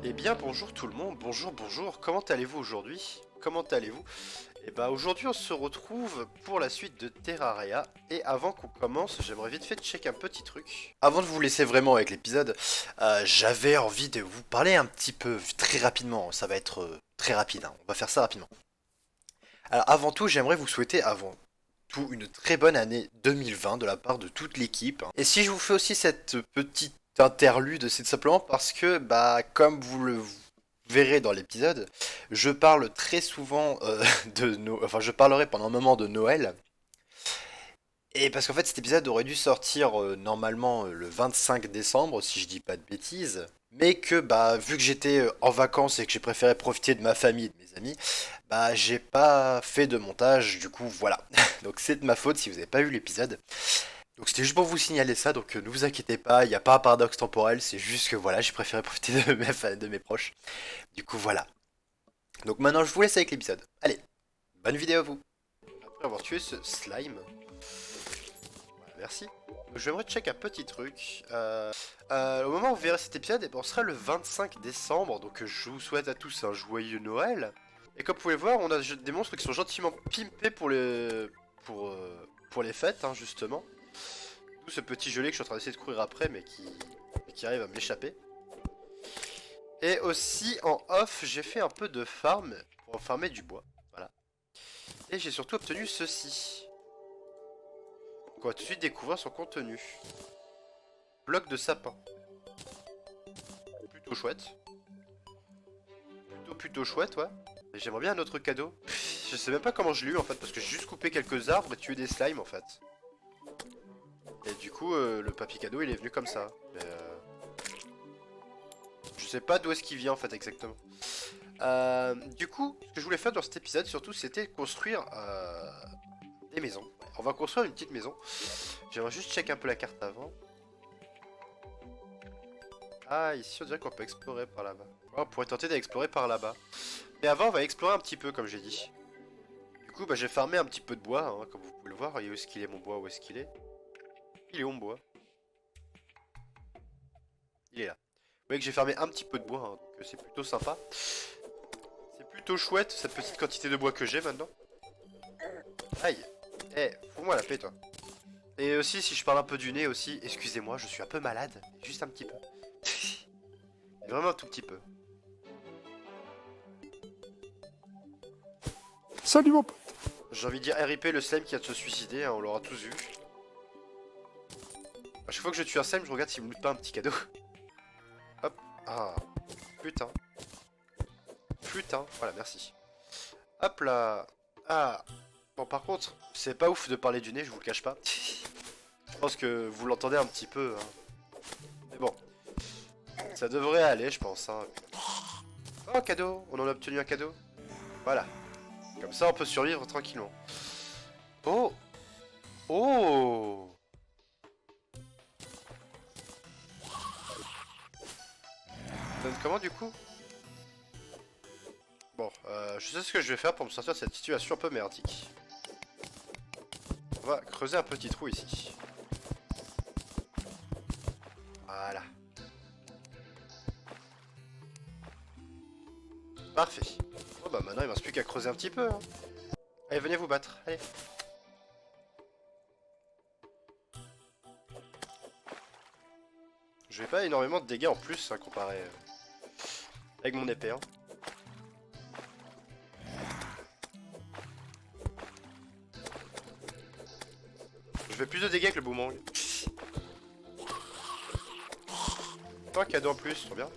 Eh bien bonjour tout le monde, bonjour, comment allez-vous aujourd'hui? Comment allez-vous? Et bah aujourd'hui on se retrouve pour la suite de Terraria, et avant qu'on commence, j'aimerais vite fait check un petit truc. Avant de vous laisser vraiment avec l'épisode, j'avais envie de vous parler un petit peu, très rapidement, ça va être très rapide, hein, on va faire ça rapidement. Alors avant tout, j'aimerais vous souhaiter avant tout une très bonne année 2020 de la part de toute l'équipe. Et si je vous fais aussi cette petite interlude, c'est tout simplement parce que, bah, comme vous le verrez dans l'épisode, je parle très souvent enfin, je parlerai pendant un moment de Noël. Et parce qu'en fait, cet épisode aurait dû sortir normalement le 25 décembre, si je dis pas de bêtises. Mais que, bah, vu que j'étais en vacances et que j'ai préféré profiter de ma famille et de mes amis, bah, j'ai pas fait de montage, du coup, voilà. Donc c'est de ma faute si vous n'avez pas eu l'épisode. Donc c'était juste pour vous signaler ça, donc ne vous inquiétez pas, il n'y a pas un paradoxe temporel, c'est juste que voilà, j'ai préféré profiter de mes proches. Du coup, voilà. Donc maintenant, je vous laisse avec l'épisode. Allez, bonne vidéo à vous. Après avoir tué ce slime, voilà, merci. J'aimerais check un petit truc. Au moment où vous verrez cet épisode, on sera le 25 décembre, donc je vous souhaite à tous un joyeux Noël. Et comme vous pouvez voir, on a des monstres qui sont gentiment pimpés pour les fêtes, hein, justement. D'où ce petit gelé que je suis en train d'essayer de courir après, mais qui arrive à m'échapper. Et aussi, en off, j'ai fait un peu de farm pour farmer du bois. Voilà. Et j'ai surtout obtenu ceci. Donc on va tout de suite découvrir son contenu. Bloc de sapin. Plutôt chouette. Plutôt chouette, ouais. Et j'aimerais bien un autre cadeau. Je sais même pas comment je l'ai eu en fait, parce que j'ai juste coupé quelques arbres et tué des slimes en fait. Et du coup, le papier cadeau il est venu comme ça. Mais, je sais pas d'où est-ce qu'il vient en fait exactement. Du coup, ce que je voulais faire dans cet épisode surtout, c'était construire des maisons. Ouais, on va construire une petite maison. J'aimerais juste check un peu la carte avant. Ah, ici on dirait qu'on peut explorer par là-bas. Ouais, on pourrait tenter d'explorer par là-bas. Mais avant, on va explorer un petit peu, comme j'ai dit. Du coup, bah, j'ai farmé un petit peu de bois, hein, comme vous pouvez le voir. Et où est-ce qu'il est mon bois? Où est-ce qu'il est? Il est où mon bois? Il est là. Vous voyez que j'ai farmé un petit peu de bois, hein, donc c'est plutôt sympa. C'est plutôt chouette, cette petite quantité de bois que j'ai maintenant. Aïe. Eh, fous-moi la paix, toi. Et aussi, si je parle un peu du nez aussi, excusez-moi, je suis un peu malade. Juste un petit peu. Vraiment un tout petit peu. Salut mon pote. J'ai envie de dire RIP le slime qui a de se suicider, hein, on l'aura tous vu. À chaque fois que je tue un slime, je regarde s'il me loot pas un petit cadeau. Hop. Ah. Putain. Putain. Voilà, merci. Hop là. Ah. Bon, par contre, c'est pas ouf de parler du nez, je vous le cache pas. Je pense que vous l'entendez un petit peu. Hein. Mais bon. Ça devrait aller, je pense. Hein. Oh, cadeau. On en a obtenu un cadeau. Voilà. Comme ça, on peut survivre tranquillement. Oh. Oh. Ça donne comment du coup? Bon, je sais ce que je vais faire pour me sortir de cette situation un peu merdique. On va creuser un petit trou ici. Voilà. Parfait. Bon bah maintenant il ne reste plus qu'à creuser un petit peu. Hein. Allez, venez vous battre. Allez. Je vais pas énormément de dégâts en plus hein, comparé avec mon épée. Hein. Je fais plus de dégâts que le boomerang. Oh, un cadeau en plus, trop bien.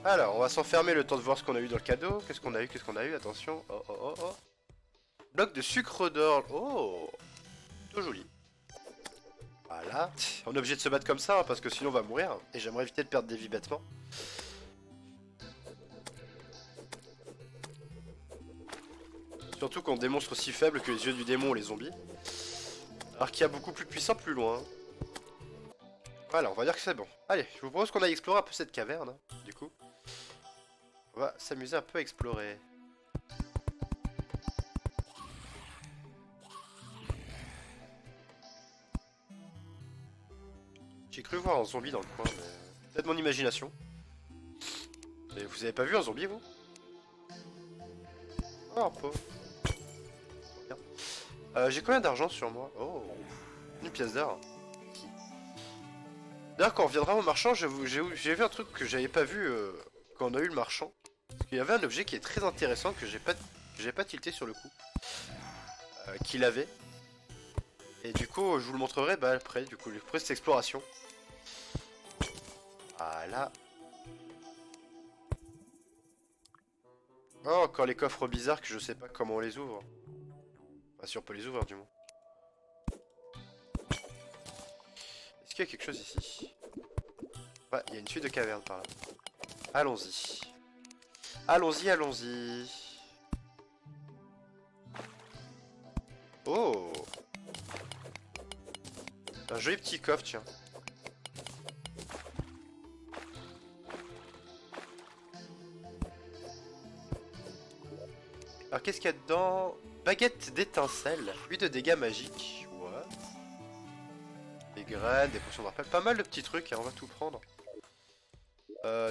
Alors, on va s'enfermer le temps de voir ce qu'on a eu dans le cadeau. Qu'est-ce qu'on a eu? Qu'est-ce qu'on a eu? Attention. Oh, oh, oh, oh. Bloc de sucre d'or. Oh, tout joli. Voilà. On est obligé de se battre comme ça, hein, parce que sinon on va mourir. Et j'aimerais éviter de perdre des vies bêtement. Surtout quand des monstres aussi faibles que les yeux du démon ou les zombies. Alors qu'il y a beaucoup plus puissant plus loin. Voilà, on va dire que c'est bon. Allez, je vous propose qu'on aille explorer un peu cette caverne, hein, du coup. On va s'amuser un peu à explorer. J'ai cru voir un zombie dans le coin, mais... peut-être mon imagination. Mais vous avez pas vu un zombie, vous? Oh, pauvre. Bien. J'ai combien d'argent sur moi? Oh, une pièce d'or. D'ailleurs, quand on reviendra au marchand, j'ai vu un truc que j'avais pas vu quand on a eu le marchand. Il y avait un objet qui est très intéressant que j'ai pas tilté sur le coup. Qu'il avait. Et du coup, je vous le montrerai bah, après, du coup, après cette exploration. Voilà. Oh, encore les coffres bizarres que je sais pas comment on les ouvre. Enfin, si on peut les ouvrir, du moins. Est-ce qu'il y a quelque chose ici? Ouais, il y a une suite de cavernes par là. Allons-y. Allons-y, allons-y. Oh! Un joli petit coffre, tiens. Alors, qu'est-ce qu'il y a dedans? Baguette d'étincelles, 8 de dégâts magiques. What? Des graines, des potions de rappel. Pas mal de petits trucs, hein, on va tout prendre.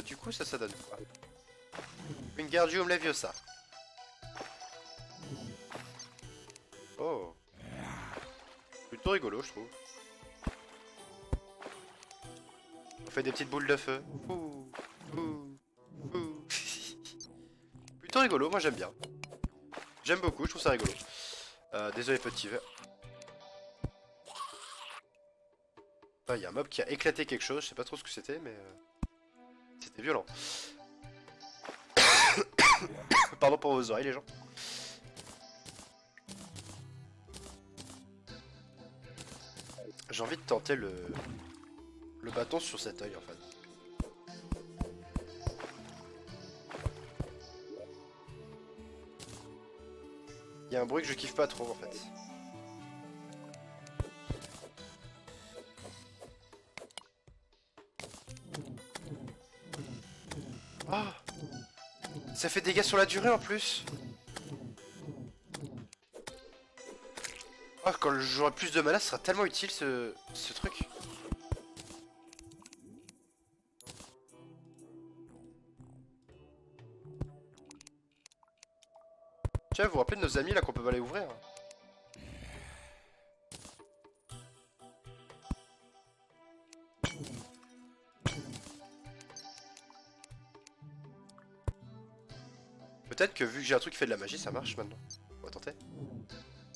Du coup, ça donne quoi? Wingardium Leviosa. Oh. Plutôt rigolo, je trouve. On fait des petites boules de feu. Ouh, ouh, ouh. Plutôt rigolo, moi j'aime bien. J'aime beaucoup, je trouve ça rigolo. Désolé petit verre. Ah, il y a un mob qui a éclaté quelque chose, je sais pas trop ce que c'était, mais c'était violent. Pardon pour vos oreilles les gens. J'ai envie de tenter le bâton sur cet œil en fait. Il y a un bruit que je kiffe pas trop en fait. Ah, ça fait des dégâts sur la durée en plus. Ah, quand j'aurai plus de mana, ce sera tellement utile ce truc. Tiens, vous vous rappelez de nos amis là qu'on peut aller ouvrir? Peut-être que vu que j'ai un truc qui fait de la magie, ça marche maintenant. On va tenter.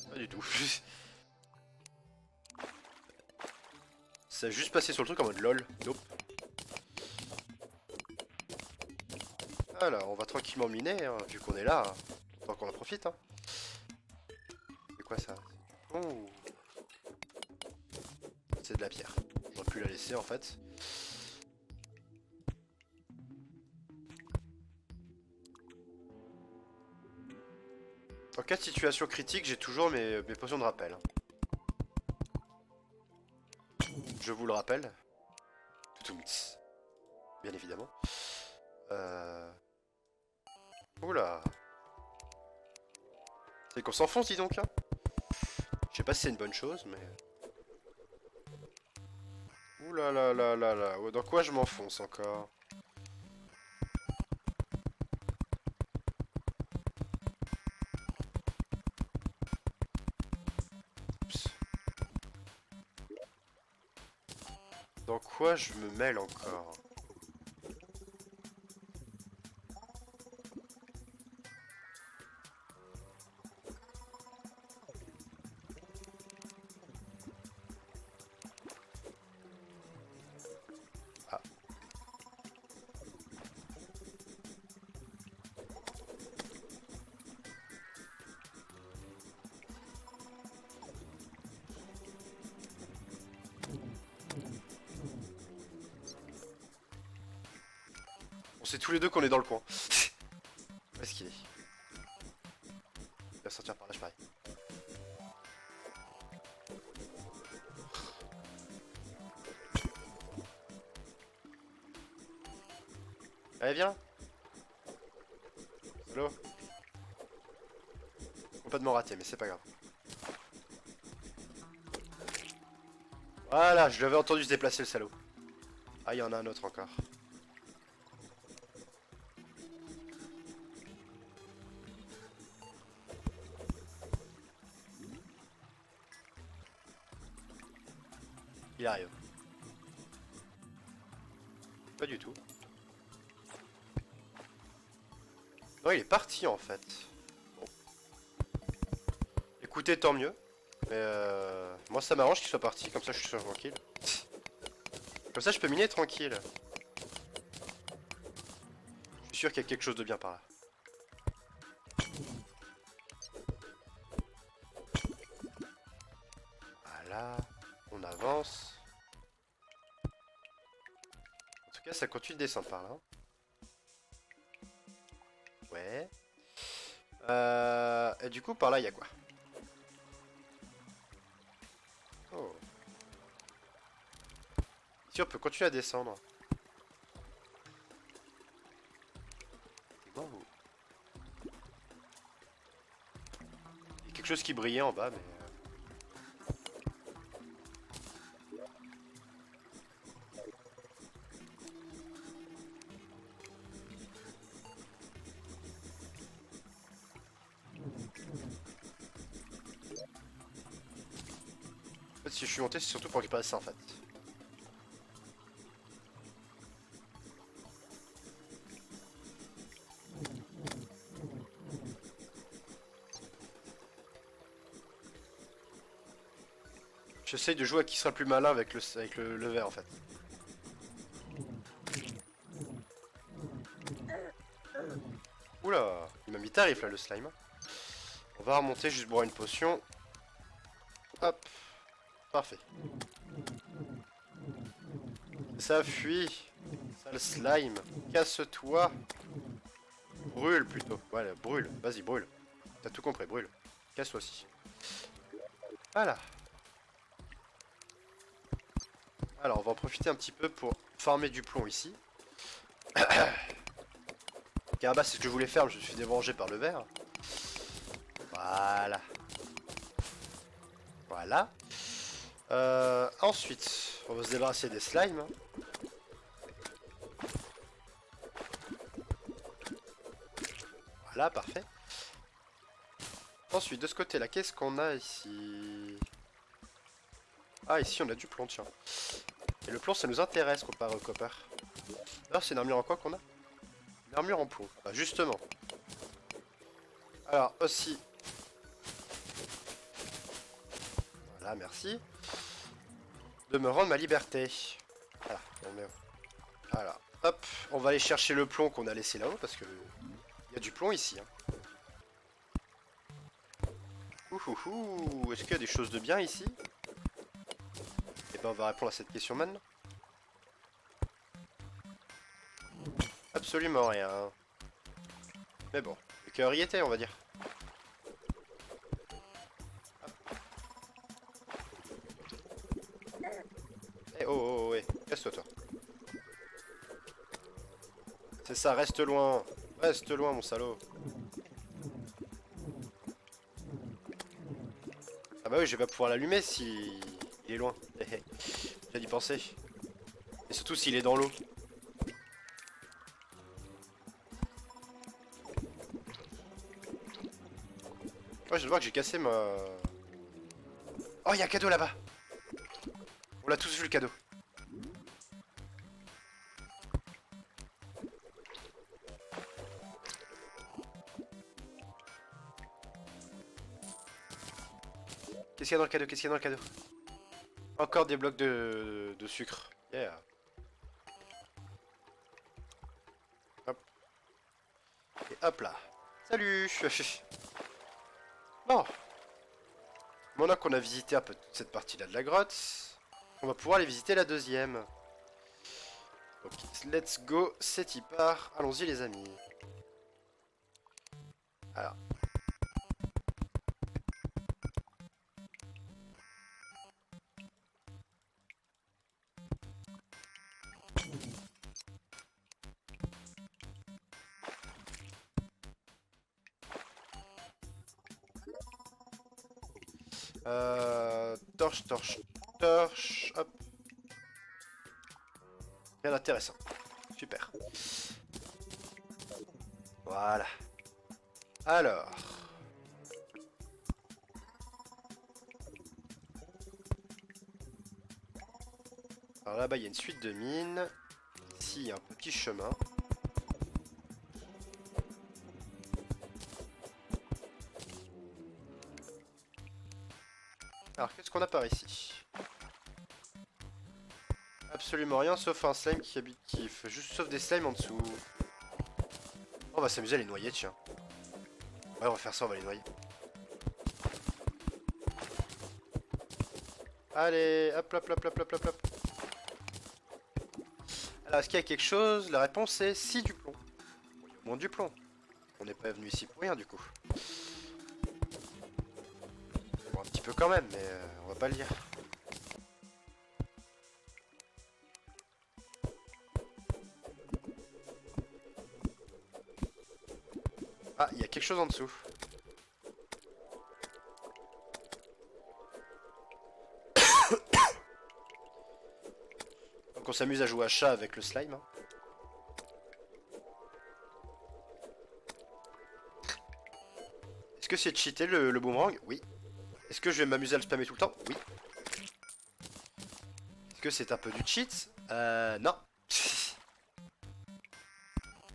Pas du tout. Ça a juste passé sur le truc en mode lol. Nope. Alors, on va tranquillement miner, hein, vu qu'on est là. Tant qu'on en profite. Hein. C'est quoi ça? Oh. C'est de la pierre. J'aurais pu la laisser en fait. En cas de situation critique, j'ai toujours mes potions de rappel. Hein. Je vous le rappelle. Toutoumts. Bien évidemment. Oula. C'est qu'on s'enfonce, dis donc. Hein. Je sais pas si c'est une bonne chose, mais... Oula là là là là. Dans quoi je m'enfonce encore? Oups. Dans quoi je me mêle encore? Ah. On sait tous les deux qu'on est dans le coin. Où est-ce qu'il est? Il va sortir par là, je parie. Allez, viens. Hello. Complètement raté, mais c'est pas grave. Voilà, je l'avais entendu se déplacer, le salaud. Ah, il y en a un autre encore. Il arrive. Pas du tout. Non, il est parti en fait. Bon. Écoutez, tant mieux. Mais moi ça m'arrange qu'il soit parti, comme ça je suis tranquille. Comme ça je peux miner tranquille. Je suis sûr qu'il y a quelque chose de bien par là. Voilà, on avance. En tout cas ça continue de descendre par là. Ouais. Et du coup par là il y a quoi? Oh. Ici on peut continuer à descendre. Wow. Il y a quelque chose qui brillait en bas mais... En fait si je suis monté c'est surtout pour récupérer ça en fait. J'essaye de jouer à qui sera le plus malin avec le verre en fait. Oula, il m'a mis tarif là le slime. On va remonter juste boire une potion. Hop, parfait. Ça fuit. Sale slime. Casse-toi. Brûle plutôt. Voilà, brûle. Vas-y, brûle. T'as tout compris, brûle. Casse-toi aussi. Voilà. Alors, on va en profiter un petit peu pour farmer du plomb ici. Car bah, c'est ce que je voulais faire, je me suis dérangé par le verre. Voilà. Voilà. Ensuite, on va se débarrasser des slimes. Voilà, parfait. Ensuite, de ce côté-là, qu'est-ce qu'on a ici? Ah, ici, on a du plomb, tiens. Et le plomb, ça nous intéresse comparé au copper. Alors, c'est une armure en quoi qu'on a? Une armure en plomb. Bah, justement. Alors, aussi... Voilà, merci. De me rendre ma liberté. Voilà, on met... Voilà, hop. On va aller chercher le plomb qu'on a laissé là-haut, parce que... Il y a du plomb ici, hein. Ouhouhou, est-ce qu'il y a des choses de bien ici? Et ben on va répondre à cette question maintenant. Absolument rien. Mais bon, le cœur y était on va dire. Eh oh oh oh, ouais, casse-toi toi. C'est ça, reste loin. Reste loin mon salaud. Ah bah oui, je vais pas pouvoir l'allumer si il est loin. J'ai d'y penser. Et surtout s'il est dans l'eau. Ouais, je vois que j'ai cassé ma... Oh, il y a un cadeau là-bas. On l'a tous vu le cadeau. Qu'est-ce qu'il y a dans le cadeau? Qu'est-ce qu'il y a dans le cadeau? Encore des blocs de sucre. Yeah. Hop. Et hop là. Salut. Bon. Maintenant qu'on a visité un peu toute cette partie-là de la grotte, on va pouvoir aller visiter la deuxième. Donc, let's go, c'est y part. Allons-y les amis. Alors. Torche, torche, torche. Hop. Rien d'intéressant. Super. Voilà. Alors. Alors là-bas, il y a une suite de mines. Ici, il y a un petit chemin. Alors, qu'est-ce qu'on a par ici? Absolument rien, sauf un slime qui habite, juste sauf des slimes en dessous. On va s'amuser à les noyer, tiens. Ouais, on va faire ça, on va les noyer. Allez, hop, hop, hop, hop, hop, hop, hop. Alors, est-ce qu'il y a quelque chose? La réponse est si, du plomb. Bon, du plomb. On n'est pas venu ici pour rien, du coup. Bon, un petit peu quand même, mais on va pas le dire. Ah, il y a quelque chose en dessous. Donc on s'amuse à jouer à chat avec le slime. Hein. Est-ce que c'est cheaté le boomerang? Oui. Est-ce que je vais m'amuser à le spammer tout le temps? Oui. Est-ce que c'est un peu du cheat? Non.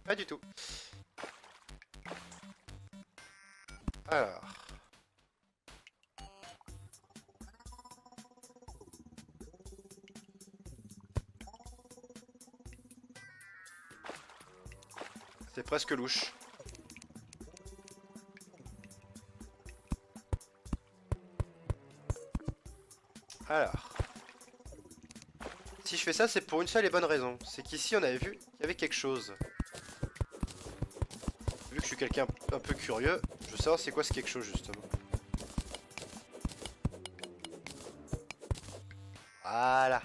Pas du tout. Alors. C'est presque louche. Alors. Si je fais ça, c'est pour une seule et bonne raison. C'est qu'ici, on avait vu qu'il y avait quelque chose. Vu que je suis quelqu'un un peu curieux, je veux savoir c'est quoi ce quelque chose, justement. Voilà.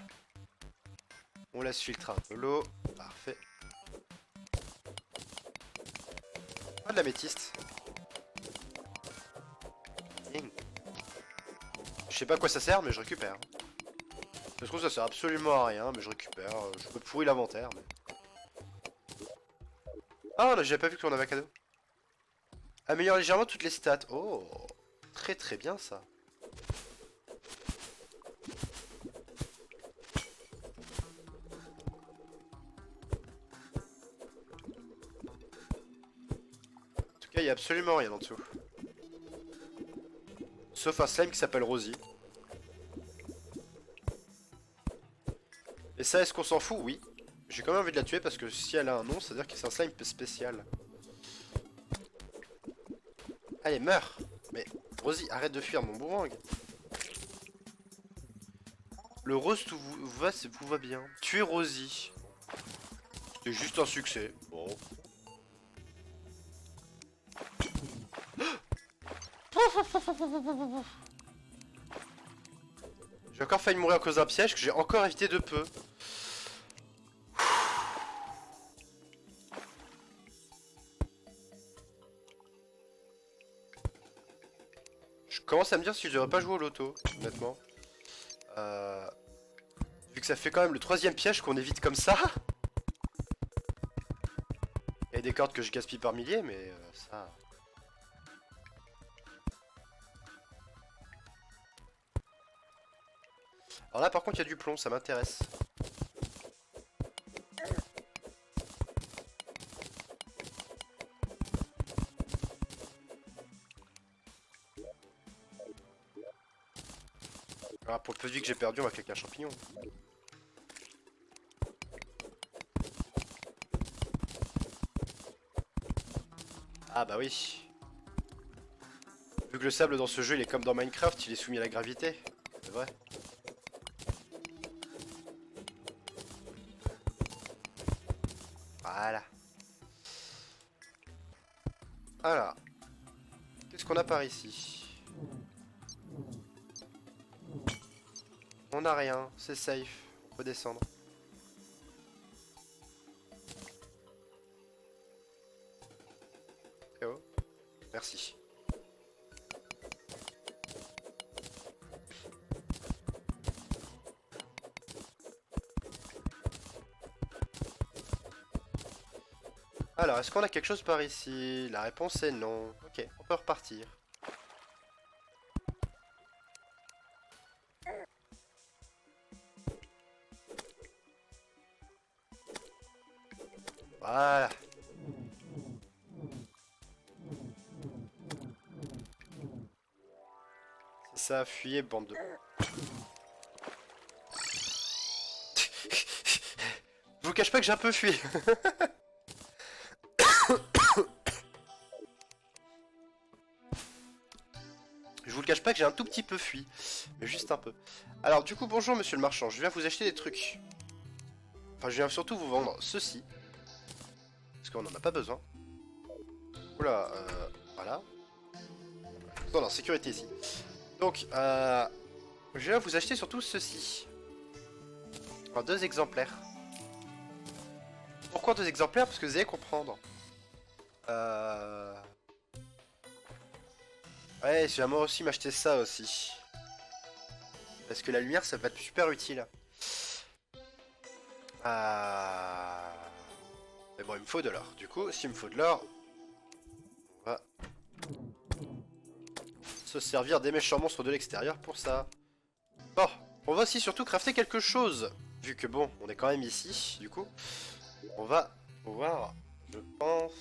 On laisse filtrer un peu l'eau. Parfait. Ah, de la métiste. Je sais pas à quoi ça sert, mais je récupère. Je trouve que ça sert absolument à rien, mais je récupère. Je me pourris l'inventaire. Mais... Ah, j'avais pas vu qu'on avait un cadeau. Améliore légèrement toutes les stats. Oh, très très bien ça. En tout cas, il y a absolument rien en dessous. Sauf un slime qui s'appelle Rosie. Et ça, est-ce qu'on s'en fout? Oui. J'ai quand même envie de la tuer parce que si elle a un nom, ça veut dire que c'est un slime spécial. Allez, meurs! Mais, Rosie, arrête de fuir mon boomerang. Le rose vous va bien. Tuer Rosie. C'est juste un succès. Bon. J'ai encore failli mourir à cause d'un piège que j'ai encore évité de peu. Je commence à me dire si je devrais pas jouer au loto, honnêtement. Vu que ça fait quand même le troisième piège qu'on évite comme ça. Il y a des cordes que je gaspille par milliers, mais ça... Alors là par contre il y a du plomb, ça m'intéresse. Alors pour le peu de vie que j'ai perdu, on va claquer un champignon. Ah bah oui. Vu que le sable dans ce jeu il est comme dans Minecraft, il est soumis à la gravité. C'est vrai. Voilà. Alors. Qu'est-ce qu'on a par ici? On n'a rien, c'est safe. On peut descendre. Eh oh. Merci. Alors, est-ce qu'on a quelque chose par ici? La réponse est non. Ok, on peut repartir. Voilà. C'est ça, fuyez, bande de... Je vous cache pas que j'ai un peu fui. Je vous le cache pas que j'ai un tout petit peu fui. Mais juste un peu. Alors du coup, bonjour monsieur le marchand. Je viens vous acheter des trucs. Enfin, je viens surtout vous vendre ceci. Parce qu'on n'en a pas besoin. Oula, voilà. Non, non, sécurité ici. Donc, je viens vous acheter surtout ceci. Alors, 2 exemplaires. Pourquoi 2 exemplaires? Parce que vous allez comprendre. Ouais, j'aimerais aussi m'acheter ça aussi. Parce que la lumière, ça va être super utile. Mais bon, il me faut de l'or. Du coup, s'il me faut de l'or, on va se servir des méchants monstres de l'extérieur pour ça. Bon, on va aussi surtout crafter quelque chose. Vu que bon, on est quand même ici, du coup. On va pouvoir, je pense...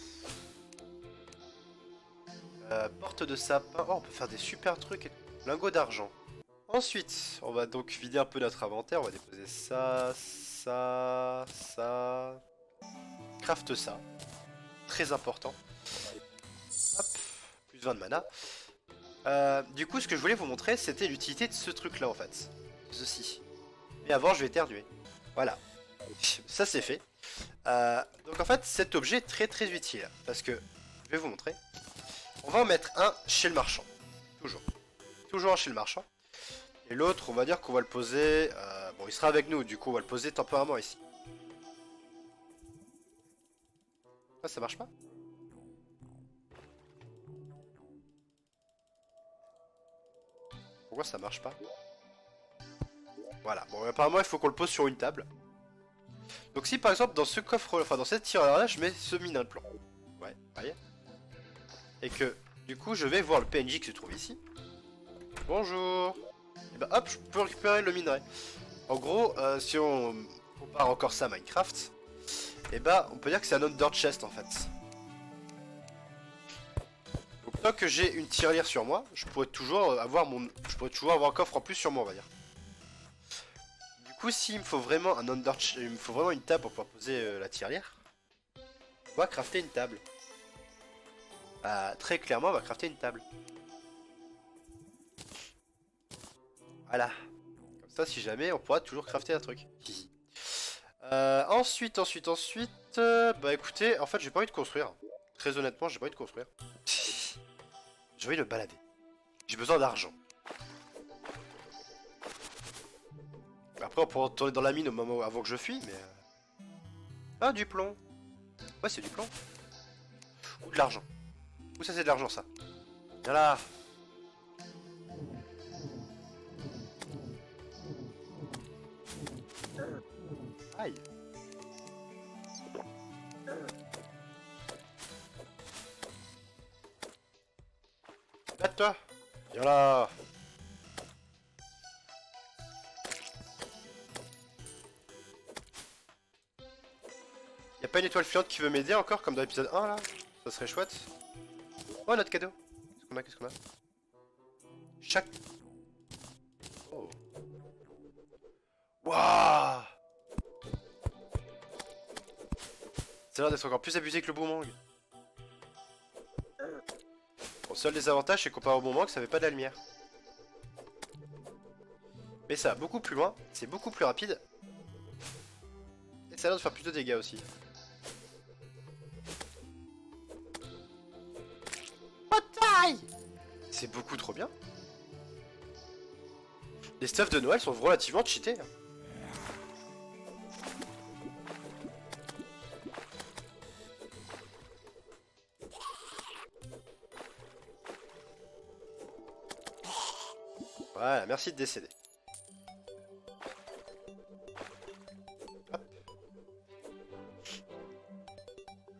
porte de sapin. Oh, on peut faire des super trucs. Lingot d'argent. Ensuite, on va donc vider un peu notre inventaire. On va déposer ça, ça, ça. Craft ça. Très important. Hop, plus 20 de mana. Du coup, ce que je voulais vous montrer, c'était l'utilité de ce truc-là, en fait. Ceci. Mais avant, je vais éternuer. Voilà. Ça, c'est fait. Donc, en fait, cet objet est très très utile. Parce que, je vais vous montrer. On va en mettre un chez le marchand. Toujours. Toujours un chez le marchand. Et l'autre, on va dire qu'on va le poser... bon, il sera avec nous, du coup, on va le poser temporairement ici. Ah, ça marche pas? Pourquoi ça marche pas? Voilà, bon, apparemment, il faut qu'on le pose sur une table. Donc si, par exemple, dans ce coffre... Enfin, dans cette tireur-là, je mets ce mine plan. Ouais, voyez. Et que, du coup, je vais voir le PNJ qui se trouve ici. Bonjour. Et bah, hop, je peux récupérer le minerai. En gros, si on compare encore ça à Minecraft, et bah, on peut dire que c'est un under chest, en fait. Donc tant que j'ai une tirelire sur moi, je pourrais toujours avoir un coffre en plus sur moi, on va dire. Du coup, s'il me faut vraiment il me faut vraiment une table pour pouvoir poser la tirelire, on va crafter une table. Très clairement, on va crafter une table. Voilà. Comme ça, si jamais, on pourra toujours crafter un truc. Ensuite, bah écoutez, en fait, j'ai pas envie de construire. Très honnêtement, j'ai pas envie de construire. J'ai envie de me balader. J'ai besoin d'argent. Après, on pourra retourner dans la mine au moment avant que je fuis, mais... Ah, du plomb. Ouais, c'est du plomb. Ou de l'argent. Ou ça, c'est de l'argent, ça. Voilà. Aïe. Batte-toi. Voilà. Y'a pas une étoile filante qui veut m'aider encore, comme dans l'épisode 1, là? Ça serait chouette. Oh, notre cadeau. Qu'est-ce qu'on a? Chaque... Oh. Waouh. Ça a l'air d'être encore plus abusé que le boomerang. Bon, seul désavantage, c'est comparé au boomerang, ça fait pas de la lumière. Mais ça va beaucoup plus loin, c'est beaucoup plus rapide. Et ça a l'air de faire plus de dégâts aussi. Bataille! C'est beaucoup trop bien. Les stuffs de Noël sont relativement cheatés. Voilà, merci de décéder. Hop.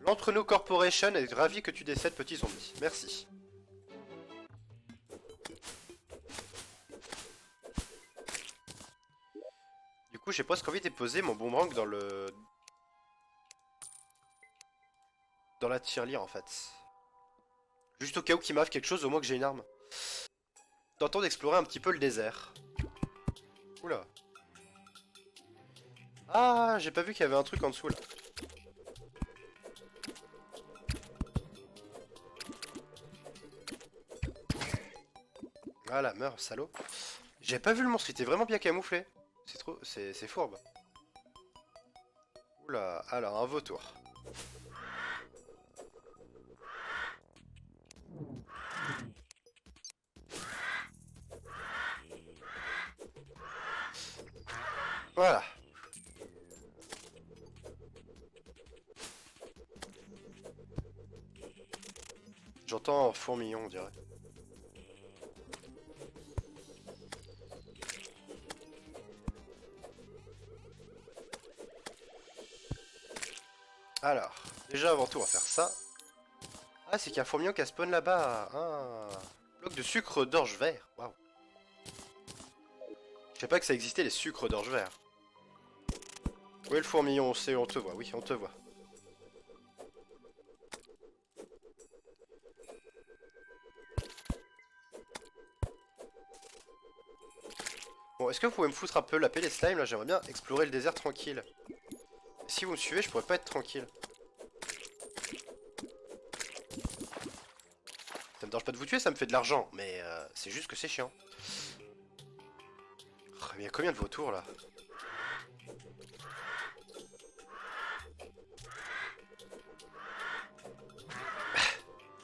L'Entre-nous Corporation est ravi que tu décèdes, petit zombie. Merci. Du coup, j'ai presque envie de déposer mon boomerang dans le... dans la tirelire, en fait. Juste au cas où qu'il m'arrive quelque chose, au moins que j'ai une arme. Tentons d'explorer un petit peu le désert. Oula. Ah, j'ai pas vu qu'il y avait un truc en dessous, là. Voilà, meurs, salaud. J'ai pas vu le monstre, il était vraiment bien camouflé. C'est trop... c'est fourbe. Oula, alors, un vautour. Voilà. J'entends fourmillon, on dirait. Alors, déjà avant tout, on va faire ça. Ah, c'est qu'il y a un fourmillon qui a spawn là-bas. Ah, bloc de sucre d'orge vert. Waouh. Je sais pas que ça existait les sucres d'orge vert. Où est le fourmillon? On te voit, oui, on te voit. Bon, est-ce que vous pouvez me foutre un peu la paix les slimes là? J'aimerais bien explorer le désert tranquille. Si vous me suivez, je pourrais pas être tranquille. Ça me dérange pas de vous tuer, ça me fait de l'argent, mais c'est juste que c'est chiant. Oh, mais il y a combien de vautours là?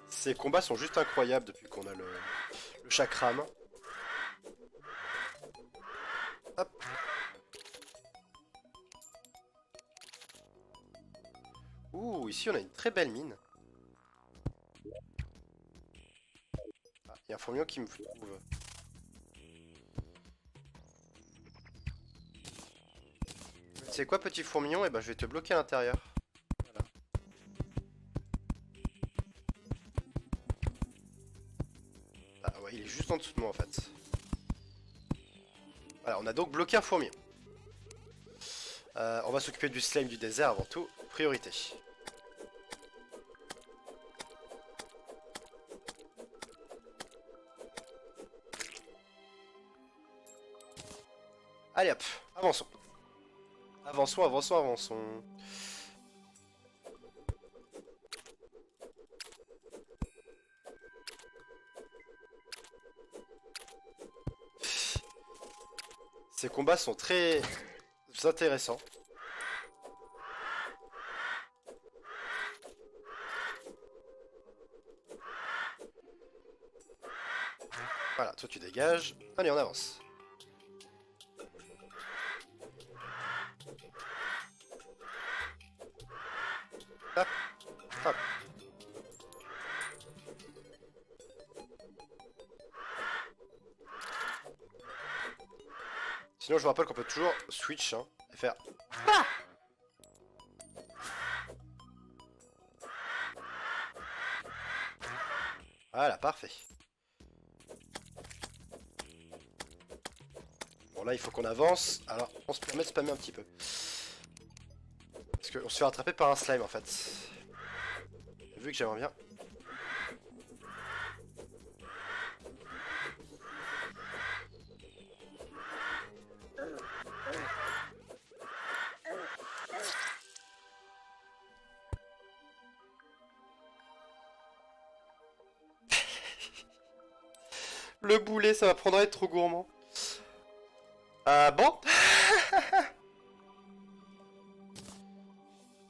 Ces combats sont juste incroyables depuis qu'on a le chakram. Hop. Ouh, ici on a une très belle mine. Ah, il y a un fourmillon qui me trouve. C'est quoi petit fourmillon? Eh ben je vais te bloquer à l'intérieur. Voilà. Ah ouais, il est juste en dessous de moi en fait. Voilà, on a donc bloqué un fourmillon. On va s'occuper du slime du désert avant tout. Priorité. Allez hop, avançons. Avançons, avançons, avançons. Ces combats sont très intéressants. Voilà, toi tu dégages. Allez, on avance. Hop, hop. Sinon, je vous rappelle qu'on peut toujours switch hein, et faire. Ah voilà, parfait. Bon, là, il faut qu'on avance. Alors, on se permet de spammer un petit peu. Parce qu'on se fait rattraper par un slime en fait. Vu que j'aimerais bien. Le boulet, ça m'apprendra à être trop gourmand. Bon.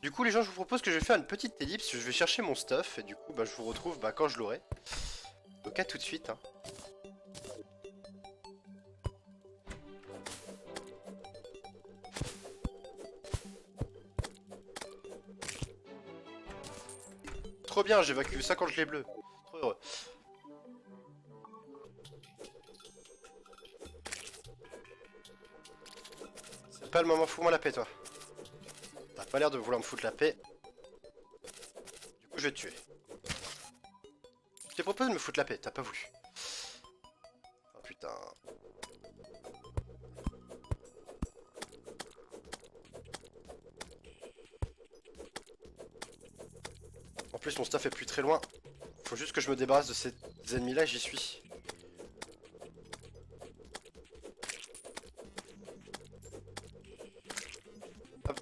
Du coup, les gens, je vous propose que je vais faire une petite ellipse. Je vais chercher mon stuff. Et du coup, bah, je vous retrouve quand je l'aurai. Donc, à tout de suite. Hein. Trop bien, j'ai vaincu 50 gelées bleues. Trop heureux. C'est pas le moment, fous-moi la paix, toi. T'as pas l'air de vouloir me foutre la paix. je vais te tuer. Je t'ai proposé de me foutre la paix, t'as pas voulu. Oh putain. En plus mon staff est plus très loin. Faut juste que je me débarrasse de ces ennemis là, j'y suis. Hop.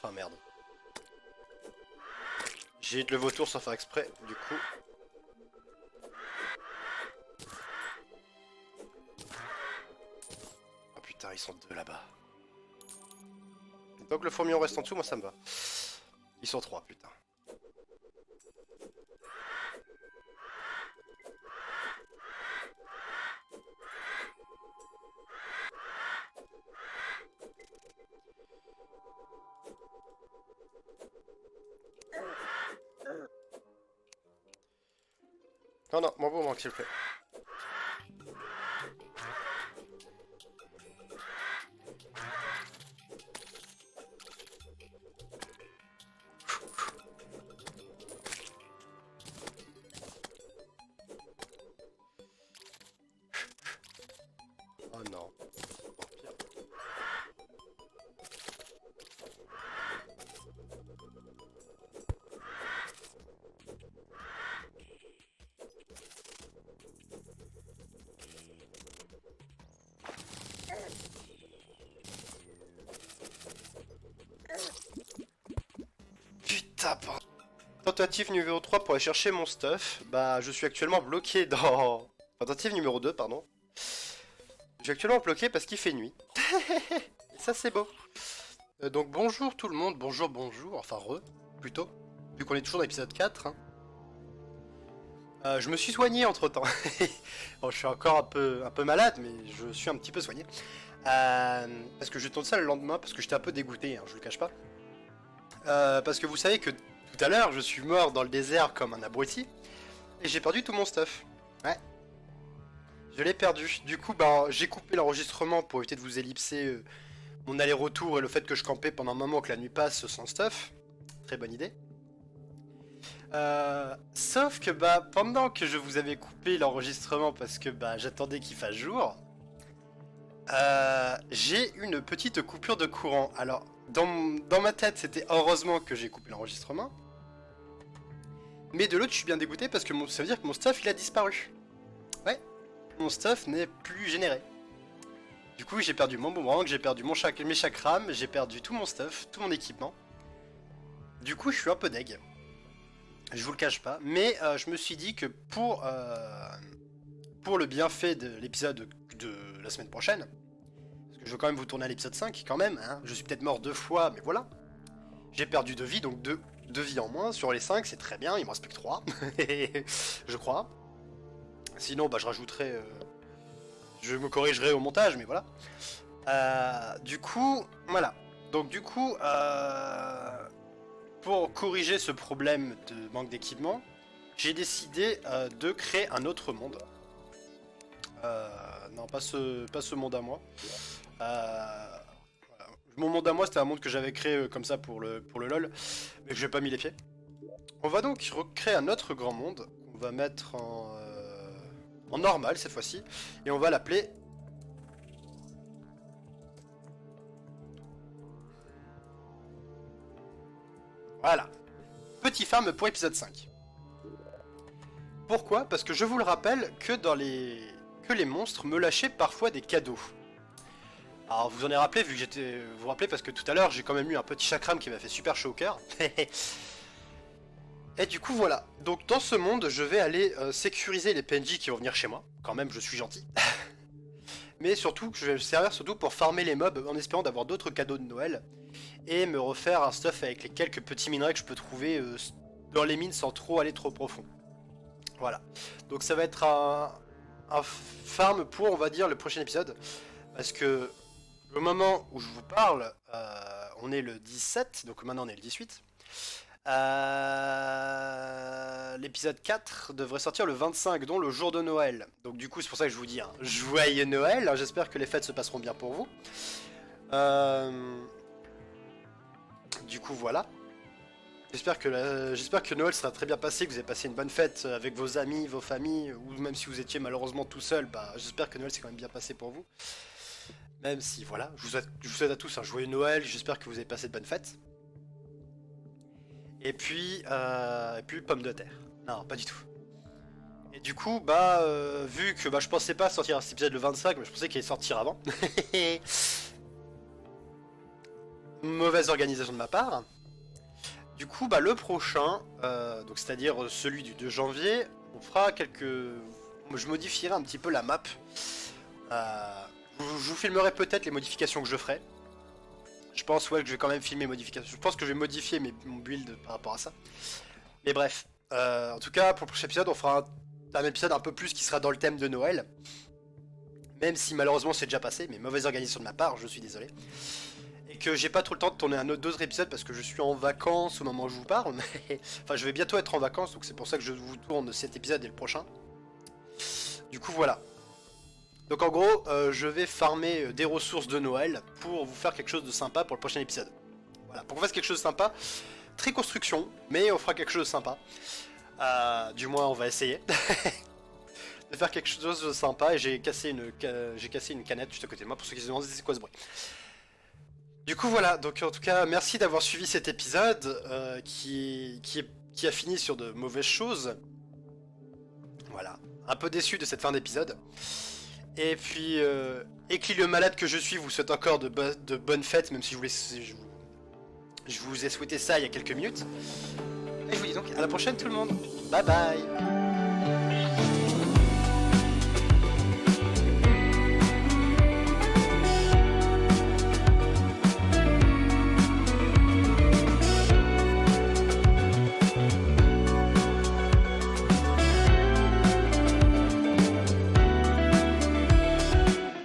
Ah merde. J'ai hit le vautour sans faire exprès, du coup. Oh putain, ils sont deux là-bas. Donc le fourmillon reste en dessous, moi ça me va. Ils sont trois, putain. Non, non, mon beau manque, s'il vous plaît. Oh non. Oh, pire. Putain, bordel. Tentative numéro 3 pour aller chercher mon stuff. Bah, je suis actuellement bloqué dans... Tentative numéro 2, pardon. Je suis actuellement bloqué parce qu'il fait nuit. Et ça, c'est beau. Donc, bonjour tout le monde. Bonjour, bonjour. Enfin, plutôt. Vu qu'on est toujours dans l'épisode 4. Hein. Je me suis soigné entre-temps. Bon, je suis encore un peu malade, mais je suis un petit peu soigné. Parce que je tourne ça le lendemain, parce que j'étais un peu dégoûté, hein, je vous le cache pas. Parce que vous savez que tout à l'heure, je suis mort dans le désert comme un abruti. Et j'ai perdu tout mon stuff. Ouais. Je l'ai perdu. Du coup, bah, j'ai coupé l'enregistrement pour éviter de vous ellipser mon aller-retour et le fait que je campais pendant un moment que la nuit passe sans stuff. Très bonne idée. Sauf que bah pendant que je vous avais coupé l'enregistrement parce que bah j'attendais qu'il fasse jour, j'ai une petite coupure de courant. Alors dans ma tête c'était heureusement que j'ai coupé l'enregistrement, mais de l'autre je suis bien dégoûté parce que ça veut dire que mon stuff il a disparu. Ouais, mon stuff n'est plus généré. Du coup j'ai perdu mon boomerang, j'ai perdu mes chakrams, j'ai perdu tout mon stuff, tout mon équipement. Du coup je suis un peu deg. Je vous le cache pas, mais je me suis dit que pour le bienfait de l'épisode de la semaine prochaine, parce que je veux quand même vous tourner à l'épisode 5 quand même, hein, je suis peut-être mort 2 fois, mais voilà. J'ai perdu 2 vies, donc 2 vies en moins sur les 5, c'est très bien, il me reste plus que 3, je crois. Sinon, bah, je rajouterai... je me corrigerai au montage, mais voilà. Du coup, voilà. Donc du coup, pour corriger ce problème de manque d'équipement, j'ai décidé de créer un autre monde. Non, pas ce monde à moi. Voilà. Mon monde à moi, c'était un monde que j'avais créé comme ça pour le LoL, mais que j'ai pas mis les pieds. On va donc recréer un autre grand monde. On va mettre en normal cette fois-ci. Et on va l'appeler... Voilà. Petit farm pour épisode 5. Pourquoi? Parce que je vous le rappelle que que les monstres me lâchaient parfois des cadeaux. Alors vous en avez rappelé vu que vous vous rappelez parce que tout à l'heure j'ai quand même eu un petit chakram qui m'a fait super chaud au cœur. Et du coup voilà. Donc dans ce monde je vais aller sécuriser les PNJ qui vont venir chez moi. Quand même je suis gentil. Mais surtout je vais me servir surtout pour farmer les mobs en espérant d'avoir d'autres cadeaux de Noël. Et me refaire un stuff avec les quelques petits minerais que je peux trouver dans les mines sans trop aller trop profond. Voilà. Donc ça va être un farm pour, on va dire, le prochain épisode. Parce que le moment où je vous parle, on est le 17, donc maintenant on est le 18. L'épisode 4 devrait sortir le 25, dont le jour de Noël. Donc du coup, c'est pour ça que je vous dis, hein, joyeux Noël. J'espère que les fêtes se passeront bien pour vous. Du coup, voilà. J'espère que Noël sera très bien passé, que vous avez passé une bonne fête avec vos amis, vos familles, ou même si vous étiez malheureusement tout seul, bah j'espère que Noël s'est quand même bien passé pour vous. Même si, voilà, je vous souhaite à tous un joyeux Noël, j'espère que vous avez passé de bonnes fêtes. Et puis pomme de terre. Non, pas du tout. Et du coup, vu que je pensais pas sortir cet épisode le 25, mais je pensais qu'il allait sortir avant. Mauvaise organisation de ma part. Du coup, le prochain, donc c'est-à-dire celui du 2 janvier, on fera quelques... Je modifierai un petit peu la map. Je vous filmerai peut-être les modifications que je ferai. Je pense que je vais quand même filmer les modifications. Je pense que je vais modifier mon build par rapport à ça. Mais bref, en tout cas, pour le prochain épisode, on fera un épisode un peu plus qui sera dans le thème de Noël. Même si malheureusement c'est déjà passé, mais mauvaise organisation de ma part, je suis désolé. Et que j'ai pas trop le temps de tourner d'autres épisodes parce que je suis en vacances au moment où je vous parle. Mais... enfin, je vais bientôt être en vacances, donc c'est pour ça que je vous tourne cet épisode et le prochain. Du coup, voilà. Donc en gros, je vais farmer des ressources de Noël pour vous faire quelque chose de sympa pour le prochain épisode. Voilà, pour qu'on fasse quelque chose de sympa. Très construction, mais on fera quelque chose de sympa. Du moins, on va essayer. De faire quelque chose de sympa, et j'ai cassé une canette juste à côté de moi pour ceux qui se demandent c'est quoi ce bruit. Du coup voilà, donc en tout cas merci d'avoir suivi cet épisode qui a fini sur de mauvaises choses. Voilà, un peu déçu de cette fin d'épisode. Et puis, Éclis le malade que je suis vous souhaite encore de bonnes fêtes, même si je vous ai souhaité ça il y a quelques minutes. Et je vous dis donc à la prochaine tout le monde. Bye bye.